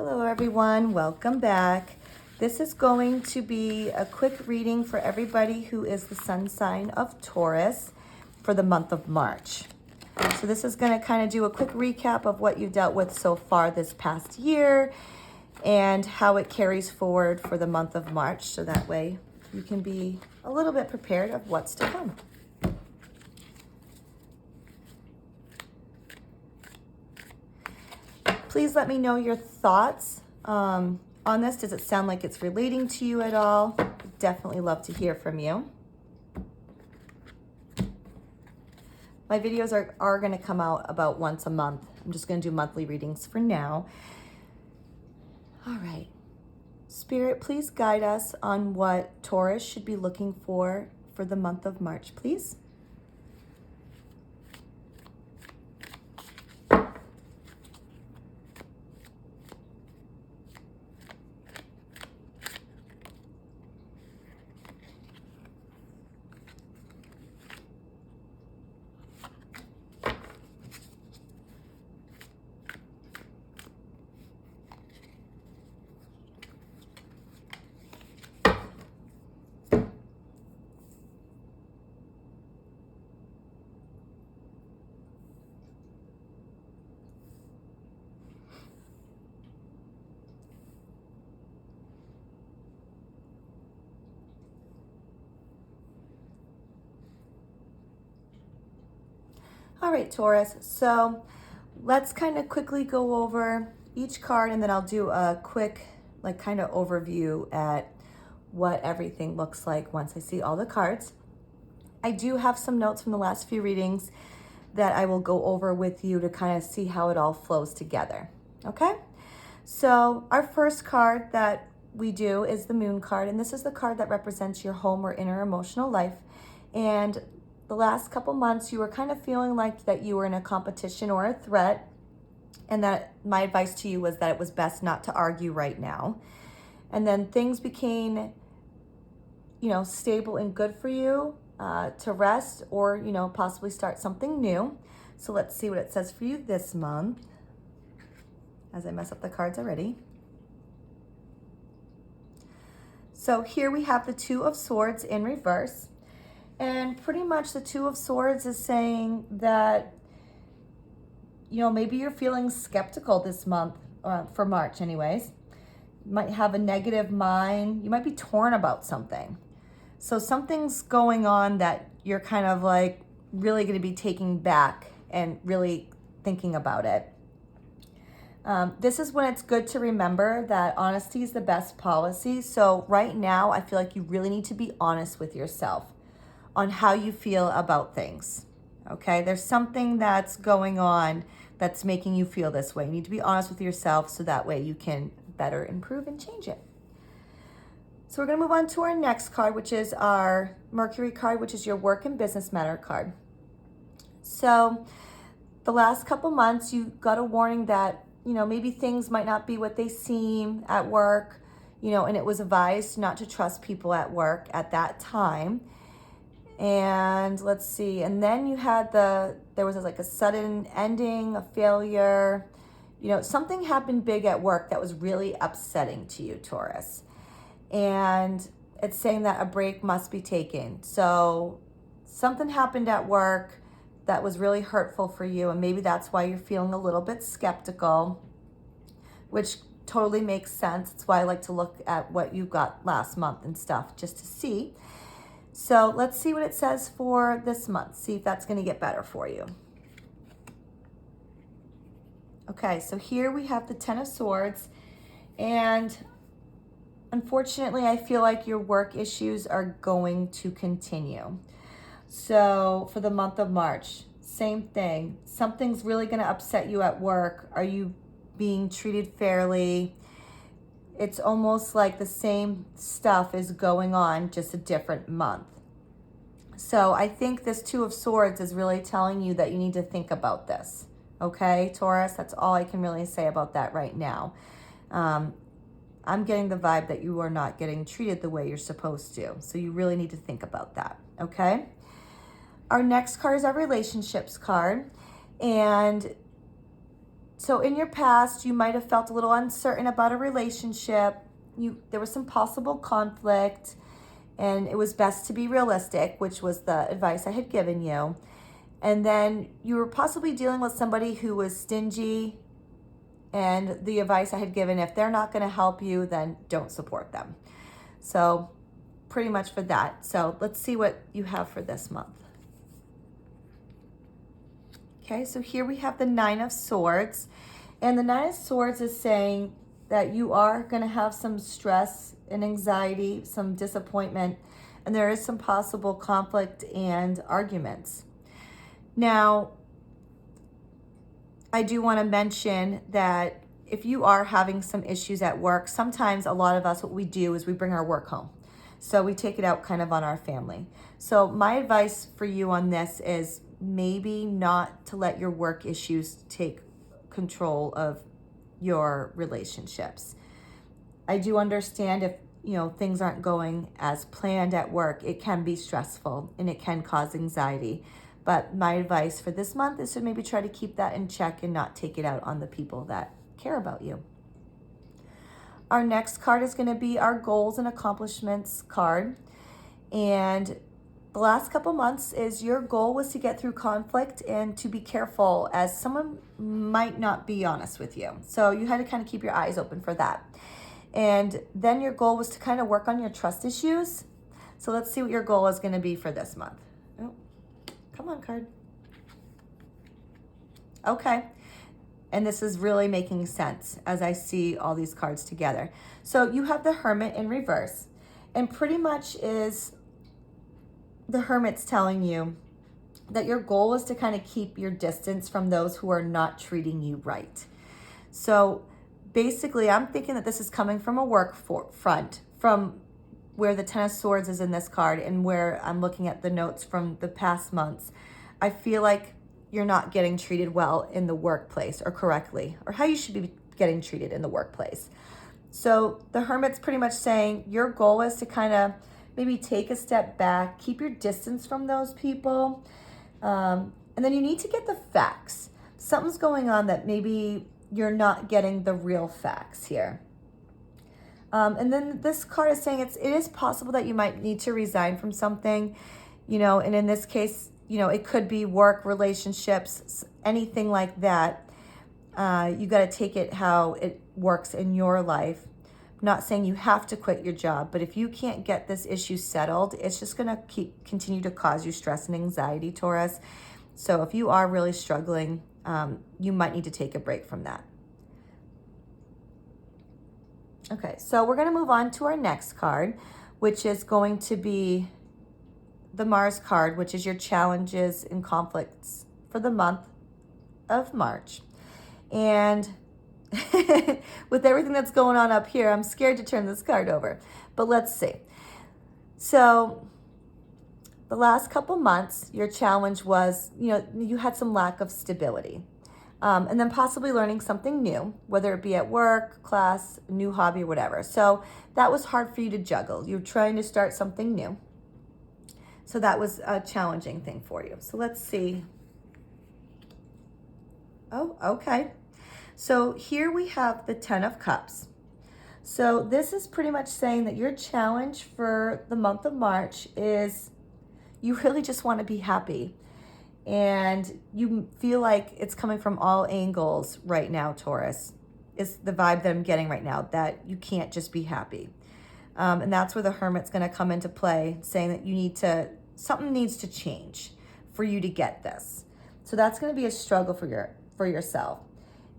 Hello everyone, welcome back. This is going to be a quick reading for everybody who is the sun sign of Taurus for the month of March. So this is going to kind of do a quick recap of what you've dealt with so far this past year and how it carries forward for the month of March. So that way you can be a little bit prepared of what's to come. Please let me know your thoughts on this. Does it sound like it's relating to you at all? Definitely love to hear from you. My videos are going to come out about once a month. I'm just going to do monthly readings for now. All right. Spirit, please guide us on what Taurus should be looking for the month of March, please. All right, Taurus, so let's kind of quickly go over each card and then I'll do a quick kind of overview at what everything looks like once I see all the cards. I do have some notes from the last few readings that I will go over with you to kind of see how it all flows together, okay? So our first card that we do is the Moon card, and this is the card that represents your home or inner emotional life. And the last couple months, you were kind of feeling like that you were in a competition or a threat, and that my advice to you was that it was best not to argue right now. And then things became, stable and good for you to rest or, possibly start something new. So let's see what it says for you this month, as I mess up the cards already. So here we have the Two of Swords in reverse. And pretty much the Two of Swords is saying that, maybe you're feeling skeptical this month, for March anyways. You might have a negative mind. You might be torn about something. So something's going on that you're kind of really going to be taking back and really thinking about it. This is when it's good to remember that honesty is the best policy. So right now, I feel like you really need to be honest with yourself on how you feel about things, okay? There's something that's going on that's making you feel this way. You need to be honest with yourself so that way you can better improve and change it. So we're gonna move on to our next card, which is our Mercury card, which is your work and business matter card. So the last couple months, you got a warning that, maybe things might not be what they seem at work, and it was advised not to trust people at work at that time. And let's see, and then you had there was a sudden ending, a failure, something happened big at work that was really upsetting to you, Taurus. And it's saying that a break must be taken. So something happened at work that was really hurtful for you, and maybe that's why you're feeling a little bit skeptical, which totally makes sense. That's why I like to look at what you got last month and stuff just to see. So let's see what it says for this month. See if that's going to get better for you. Okay, so here we have the Ten of Swords. And unfortunately, I feel like your work issues are going to continue. So for the month of March, same thing. Something's really going to upset you at work. Are you being treated fairly? It's almost like the same stuff is going on, just a different month. So I think this Two of Swords is really telling you that you need to think about this. Okay, Taurus, that's all I can really say about that right now. I'm getting the vibe that you are not getting treated the way you're supposed to. So you really need to think about that, okay? Our next card is our relationships card. And So in your past, you might have felt a little uncertain about a relationship. There was some possible conflict, and it was best to be realistic, which was the advice I had given you. And then you were possibly dealing with somebody who was stingy, and the advice I had given, if they're not going to help you, then don't support them. So pretty much for that. So let's see what you have for this month. Okay, so here we have the Nine of Swords. And the Nine of Swords is saying that you are going to have some stress and anxiety, some disappointment, and there is some possible conflict and arguments. Now, I do want to mention that if you are having some issues at work, sometimes a lot of us, what we do is we bring our work home. So we take it out kind of on our family. So my advice for you on this is maybe not to let your work issues take control of your relationships. I do understand if things aren't going as planned at work, it can be stressful and it can cause anxiety. But my advice for this month is to maybe try to keep that in check and not take it out on the people that care about you. Our next card is going to be our goals and accomplishments card. And the last couple months is your goal was to get through conflict and to be careful as someone might not be honest with you. So you had to kind of keep your eyes open for that. And then your goal was to kind of work on your trust issues. So let's see what your goal is going to be for this month. Oh, come on, card. Okay. And this is really making sense as I see all these cards together. So you have the Hermit in reverse. And pretty much is the Hermit's telling you that your goal is to kind of keep your distance from those who are not treating you right. So basically, I'm thinking that this is coming from a work front, from where the Ten of Swords is in this card and where I'm looking at the notes from the past months. I feel like you're not getting treated well in the workplace or correctly, or how you should be getting treated in the workplace. So the Hermit's pretty much saying your goal is to kind of maybe take a step back, keep your distance from those people. And then you need to get the facts. Something's going on that maybe you're not getting the real facts here. And then this card is saying it is possible that you might need to resign from something, and in this case, it could be work, relationships, anything like that. You got to take it how it works in your life. I'm not saying you have to quit your job, but if you can't get this issue settled, it's just going to continue to cause you stress and anxiety, Taurus. So if you are really struggling, you might need to take a break from that. Okay, so we're going to move on to our next card, which is going to be the Mars card, which is your challenges and conflicts for the month of March. And with everything that's going on up here, I'm scared to turn this card over, but let's see. So the last couple months, your challenge was, you had some lack of stability. And then possibly learning something new, whether it be at work, class, new hobby, or whatever. So that was hard for you to juggle. You're trying to start something new. So that was a challenging thing for you. So let's see. Oh, okay. So here we have the Ten of Cups. So this is pretty much saying that your challenge for the month of March is you really just want to be happy. And you feel like it's coming from all angles right now, Taurus. Is the vibe that I'm getting right now, that you can't just be happy. And that's where the Hermit's going to come into play, saying that something needs to change for you to get this. So that's going to be a struggle for yourself.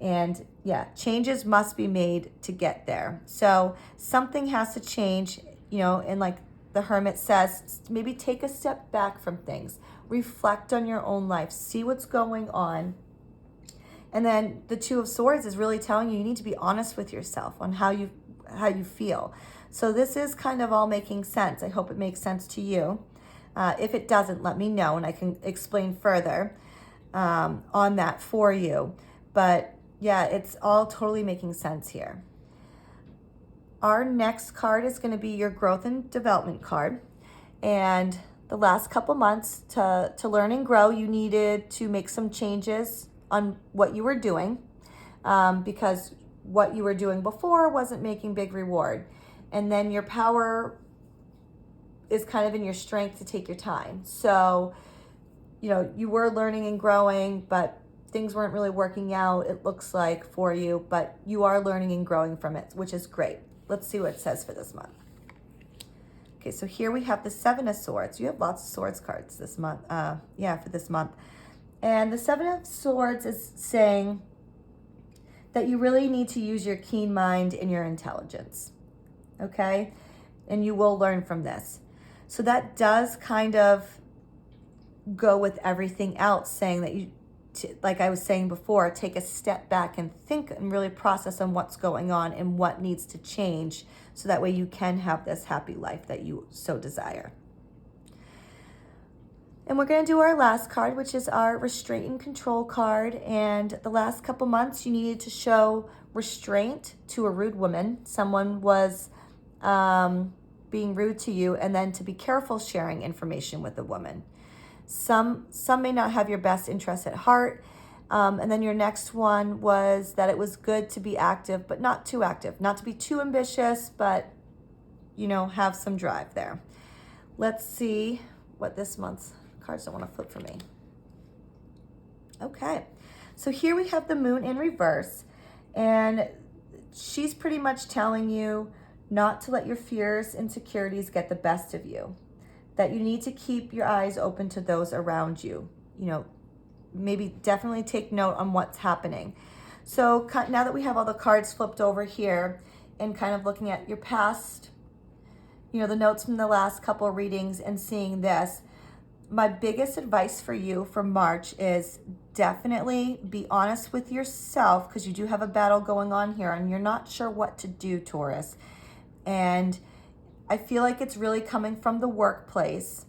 And yeah, changes must be made to get there. So something has to change, and like the Hermit says, maybe take a step back from things. Reflect on your own life. See what's going on. And then the Two of Swords is really telling you need to be honest with yourself on how you feel. So this is kind of all making sense. I hope it makes sense to you. If it doesn't, let me know and I can explain further on that for you. But yeah, it's all totally making sense here. Our next card is going to be your growth and development card. And the last couple months to learn and grow, you needed to make some changes on what you were doing. because what you were doing before wasn't making big reward. And then your power is kind of in your strength to take your time. So, you know, you were learning and growing, but things weren't really working out, it looks like, for you, but you are learning and growing from it, which is great. Let's see what it says for this month. Okay, so here we have the Seven of Swords. You have lots of Swords cards this month. For this month. And the Seven of Swords is saying that you really need to use your keen mind and your intelligence, okay? And you will learn from this. So that does kind of go with everything else, saying that you, like I was saying before, take a step back and think and really process on what's going on and what needs to change, so that way you can have this happy life that you so desire. And we're going to do our last card, which is our restraint and control card. And the last couple months, you needed to show restraint to a rude woman. Someone was being rude to you, and then to be careful sharing information with a woman. Some may not have your best interests at heart. And then your next one was that it was good to be active, but not too active. Not to be too ambitious, but, you know, have some drive there. Let's see what this month's cards don't want to flip for me. Okay, so here we have the Moon in reverse, and she's pretty much telling you not to let your fears, insecurities get the best of you, that you need to keep your eyes open to those around you. You know, maybe definitely take note on what's happening. So now that we have all the cards flipped over here and kind of looking at your past, you know, the notes from the last couple of readings and seeing this, my biggest advice for you for March is definitely be honest with yourself, because you do have a battle going on here and you're not sure what to do, Taurus. And I feel like it's really coming from the workplace.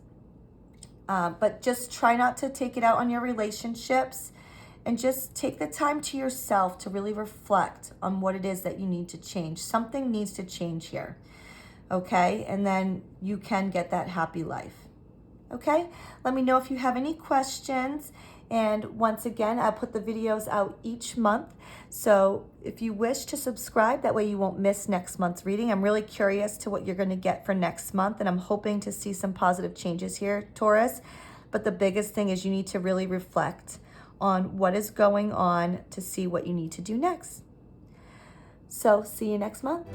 But just try not to take it out on your relationships, and just take the time to yourself to really reflect on what it is that you need to change. Something needs to change here, okay? And then you can get that happy life. Okay, let me know if you have any questions. And once again, I'll put the videos out each month. So if you wish to subscribe, that way you won't miss next month's reading. I'm really curious to what you're going to get for next month, and I'm hoping to see some positive changes here, Taurus. But the biggest thing is you need to really reflect on what is going on to see what you need to do next. So see you next month.